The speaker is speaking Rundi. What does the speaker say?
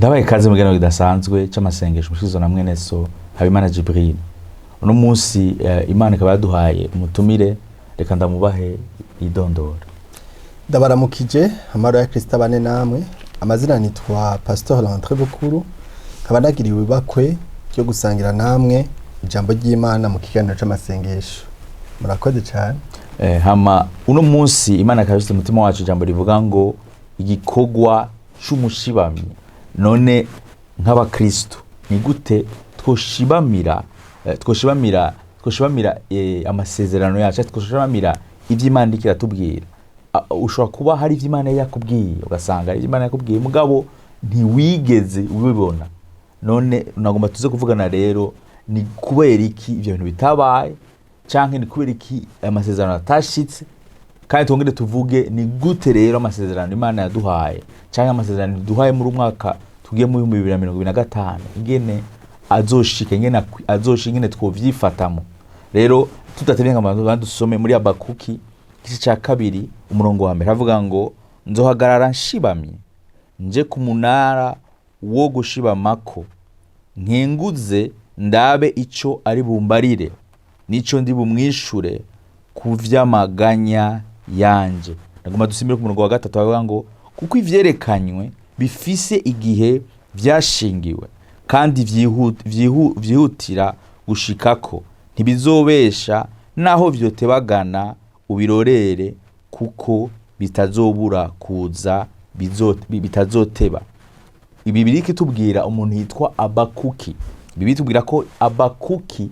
Ndabaye kaze mu geno kidasanzwe c'amasengesho mushizo na mwene so Habimana Jibril. Uno munsi Imana ikaba yaduhaye umutumire, reka ndamubahe idondora. Ndabaramukije amaro ya Kristo abane namwe. Amazina nitwa Pastor L'Entre Bukuru. Kaba nagiriwe bakwe cyo gusangira namwe ijambo ry'Imana mu kiganiro c'amasengesho. Murakoze cyane. Hama uno munsi Imana ikabise umutima wacu ijambo rivuga ngo igikogwa c'umushibamye. None nk'abakristo ni gute twoshibamira amasezerano yacu, twoshibamira ivy'Imana ndikira tubwira. Ushobora kuba hari ivy'Imana yakubwiye ugasanga ivy'Imana yakubwiye mugabo ntiwigeze ubibona. None nagomba tuze kuvugana rero ni kubera iki ivyo bintu bitabaye, canke ni kubera iki amasezerano atashitse, kandi twongere tuvuge ni gute rero amasezerano Imana yaduhaye canke amasezerano duhaye muri umwaka tugiye mu 2025 ingene azoshika, ingene twovyifatamo. Rero tudatebye nk'abantu dusome muri Habakuki igice ca 2 umurongo wa mbere havuga ngo nzohagarara nshibamye nje ku munara wo gushibamako nkenguze ndabe ico ari bumbarire nico ndi bumwishure ku vy'amaganya yanje. Nagomba dusimire ku murongo wa 3 havuga ngo kuko ivyerekanywe bifise igihe vyashingiwe kandi vyihutira gushikako ntibizobesha naho vyotebagana ubirorere kuko bitazobura kuza bitazoteba. Ibi biriki tubwira umuntu yitwa Habakuki. Ibi bitubwira ko Habakuki